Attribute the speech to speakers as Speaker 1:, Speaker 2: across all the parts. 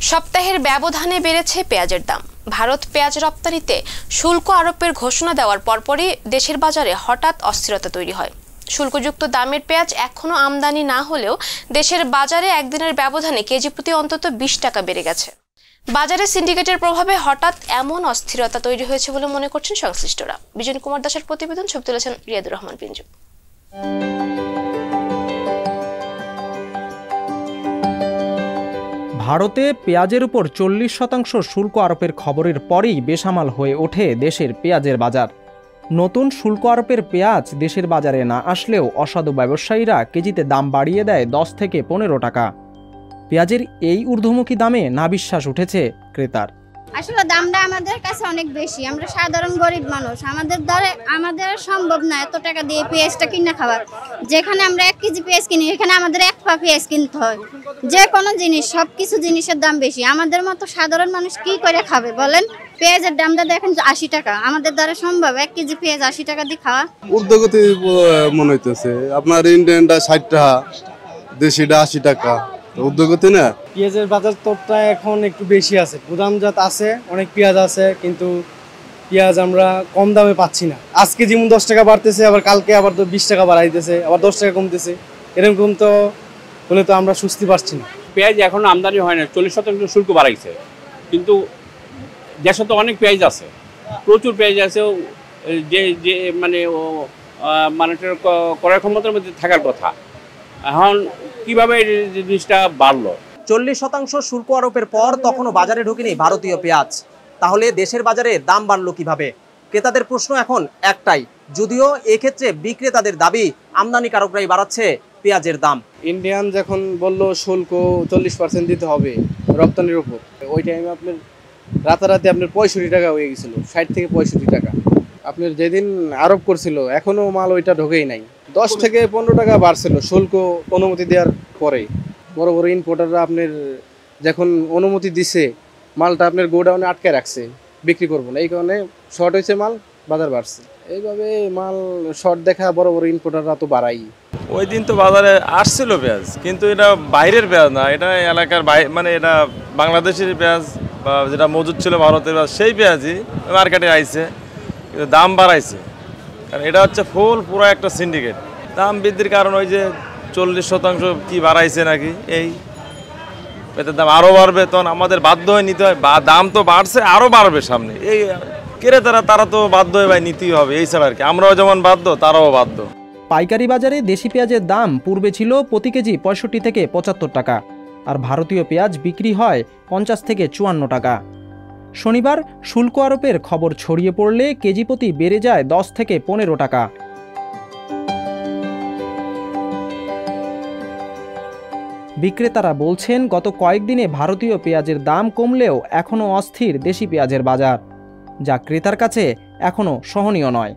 Speaker 1: সপ্তাহের ব্যবধানে বেড়েছে পেঁয়াজের দাম। ভারত পেঁয়াজ রপ্তানিতে শুল্ক আরোপের ঘোষণা দেওয়ার পরপরই দেশের বাজারে হঠাৎ অস্থিরতা তৈরি হয়। শুল্কযুক্ত দামের পেঁয়াজ এখনো আমদানি না হলেও দেশের বাজারে একদিনের ব্যবধানে কেজি প্রতি অন্তত 20 টাকা বেড়ে গেছে। বাজারে সিন্ডিকেটের প্রভাবে হঠাৎ এমন অস্থিরতা তৈরি হয়েছে বলে মনে করছেন সংশ্লিষ্টরা। বিজন কুমার দাসের প্রতিবেদন, ছবি তুলেছেন রিয়াদুর রহমান পিঞ্জু।
Speaker 2: ভারতে পেঁয়াজের উপর 40% শুল্ক আরোপের খবরের পরেই বেসামাল হয়ে ওঠে দেশের পেঁয়াজের বাজার। নতুন শুল্ক আরোপের পেঁয়াজ দেশের বাজারে না আসলেও অসাধু ব্যবসায়ীরা কেজিতে দাম বাড়িয়ে দেয় 10 থেকে 15 টাকা। পেঁয়াজের এই ঊর্ধ্বমুখী দামে নাবিশ্বাস উঠেছে ক্রেতার।
Speaker 3: আসলে দামটা আমাদের কাছে অনেক বেশি। আমরা সাধারণ গরিব মানুষ, আমাদের সম্ভব না এত টাকা দিয়ে পেঁয়াজটা কিনে খাওয়া। যেখানে আমরা 1 কেজি পেঁয়াজ কিনি, এখানে আমাদের 1 পা পেঁয়াজ কিনতে হয়। যে কোনো জিনিস, সবকিছু জিনিসের দাম বেশি। আমাদের মতো সাধারণ মানুষ কি করে খাবে বলেন? পেঁয়াজের দামটা দেখেন 80 টাকা। আমাদের দ্বারা সম্ভব 1 কেজি পেঁয়াজ 80 টাকা দিয়ে খাওয়া?
Speaker 4: ঊর্ধ্বগতি মনে হইতেছে। আপনার ইন্ডিয়ানটা 60 টাকা, দেশিটা 80 টাকা। উদ্যোগতি না।
Speaker 5: পেঁয়াজের বাজার দরটা এখন একটু বেশি আছে। গুদামজাত আছে, অনেক পেঁয়াজ আছে, কিন্তু পেঁয়াজ আমরা কম দামে পাচ্ছি না। আজকে যেমন 10 টাকা বাড়তেছে, আবার কালকে আবার 20 টাকা বাড়াইতেছে, আবার 10 টাকা কমতেছে। এরকম তো হলে তো আমরা স্বস্তি পাচ্ছি না।
Speaker 6: পেঁয়াজ এখন আমদানি হয় না, 40% শুল্ক বাড়াইছে, কিন্তু দেশে তো অনেক পেঁয়াজ আছে, প্রচুর পেঁয়াজ আছে, যে মানে মানুষের ক্রয় ক্ষমতার মধ্যে থাকার কথা। এখন কিভাবে এই জিনিসটা বাড়লো?
Speaker 2: 40% শুল্ক আরোপের পর তখনও বাজারে ঢোকেনি ভারতীয় পেঁয়াজ। তাহলে দেশের বাজারে দাম বাড়লো কিভাবে? ক্রেতাদের প্রশ্ন এখন একটাই, যদিও এক্ষেত্রে বিক্রেতাদের দাবি আমদানিকারকরাই বাড়াচ্ছে পেঁয়াজের দাম।
Speaker 5: ইন্ডিয়ান যখন বললো শুল্ক 40% দিতে হবে রপ্তানির উপর, ওই টাইমে আপনার রাতারাতি আপনার 65 টাকা হয়ে গেছিল, 60 থেকে 65 টাকা। আপনার যেদিন আরোপ করছিল এখনো মাল ওইটা ঢোকেই নাই। 10 থেকে 15 টাকা বাড়ছিল শুল্ক অনুমতি দেওয়ার পরে। বড় বড় ইম্পোর্টাররা আপনার যখন অনুমতি দিছে, মালটা আপনার গোডাউনে আটকে রাখছে, বিক্রি করবো না, এই কারণে শর্ট হয়েছে মাল, বাজার বাড়ছে। এইভাবে মাল শর্ট দেখা বড় বড় ইম্পোর্টাররা তো বাড়াই।
Speaker 7: ওই দিন তো বাজারে আসছিল পেঁয়াজ, কিন্তু এটা বাইরের পেঁয়াজ না, এটা এলাকার মানে এটা বাংলাদেশের পেঁয়াজ বা যেটা মজুদ ছিল ভারতের পেঁয়াজ, সেই পেঁয়াজই মার্কেটে আইছে, কিন্তু দাম বাড়াইছে। কারণ এটা হচ্ছে পুরো একটা সিন্ডিকেট। দাম বৃদ্ধির কারণ ওই যে 40% কি বাড়াইছে নাকি, এই পেঁয়াজের দাম আরও বাড়বে, তখন আমাদের বাধ্য হয়ে নিতে হয়। বা দাম তো বাড়ছে, আরও বাড়বে সামনে, এই ক্রেতারা তো বাধ্য হয়ে ভাই নিতেই হবে, এই ছাড়া আর কি। আমরাও যেমন বাধ্য, তারাও বাধ্য।
Speaker 2: পাইকারি বাজারে দেশি পেঁয়াজের দাম পূর্বে ছিল প্রতি কেজি 65 থেকে 75 টাকা, আর ভারতীয় পেঁয়াজ বিক্রি হয় 50 থেকে 54 টাকা। শনিবার শুল্ক আরোপের খবর ছড়িয়ে পড়লে কেজি প্রতি বেড়ে যায় 10 থেকে 15 টাকা। বিক্রেতারা বলছেন গত কয়েকদিনে ভারতীয় পেঁয়াজের দাম কমলেও এখনও অস্থির দেশি পেঁয়াজের বাজার, যা ক্রেতার কাছে এখনও সহনীয় নয়।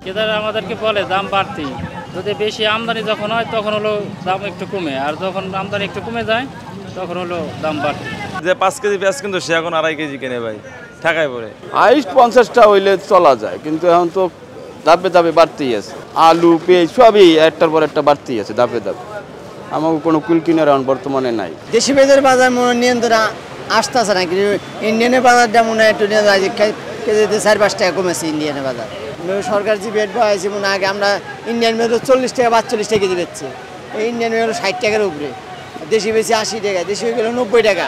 Speaker 8: ক্রেতারা আমাদেরকে বলে দাম বাড়তি, যদি বেশি আমদানি যখন হয় তখন হলো দাম একটু কমে, আর যখন আমদানি একটু কমে যায় তখন হলো দাম বাড়তি।
Speaker 7: যে 5 কেজি পেঁয়াজ কিন্তু সে এখন 2.5 কেজি কেনে ভাই, ঠেকায় পড়ে।
Speaker 9: হাইস্ট 50টা হইলে চলা যায়, কিন্তু এখন তো ধাপে ধাপে বাড়তেই আছে। আলু, পেঁয়াজ সবই একটার পর একটা বাড়তেই আছে ধাপে ধাপে। আমাকে কোনো কুল কিনার এখন বর্তমানে নাই।
Speaker 10: দেশি পেঁয়াজের বাজার নিয়ন্ত্রণ আসতেছে না, কিন্তু ইন্ডিয়ানের বাজারটা মনে হয় একটু কেজিতে 4-5 টাকা কমেছে ইন্ডিয়ানের বাজার। সরকার যে রেট বাড়াইছে, মনে আগে আমরা ইন্ডিয়ান মেয়ে 40 টাকা 42 টাকা কেজি বেচছে, এই ইন্ডিয়ান মেয়ে হলো 60 টাকার উপরে, দেশি বেশি 80 টাকা, দেশি হয়ে গেল 90 টাকা।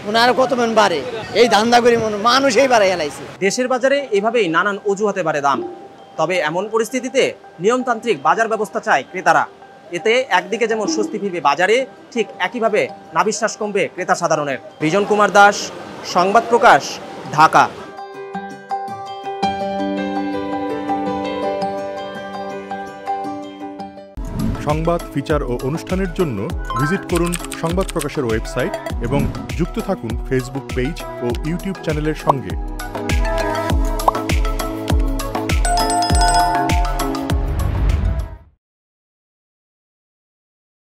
Speaker 10: মনে আরো কত মান বাড়ে, এই ধান্দা করে মানুষ এই বাড়াই হেলাইছে।
Speaker 2: দেশের বাজারে এভাবেই নানান অজুহাতে বাড়ে দাম। তবে এমন পরিস্থিতিতে নিয়মতান্ত্রিক বাজার ব্যবস্থা চায় ক্রেতারা। এতে একদিকে যেমন স্বস্তি ফিরবে বাজারে, ঠিক একইভাবে নাবিশ্বাস কমবে ক্রেতা সাধারণের। বিজন কুমার দাস, সংবাদ প্রকাশ, ঢাকা।
Speaker 11: সংবাদ, ফিচার ও অনুষ্ঠানের জন্য ভিজিট করুন সংবাদ প্রকাশের ওয়েবসাইট এবং যুক্ত থাকুন ফেসবুক পেজ ও ইউটিউব চ্যানেলের সঙ্গে।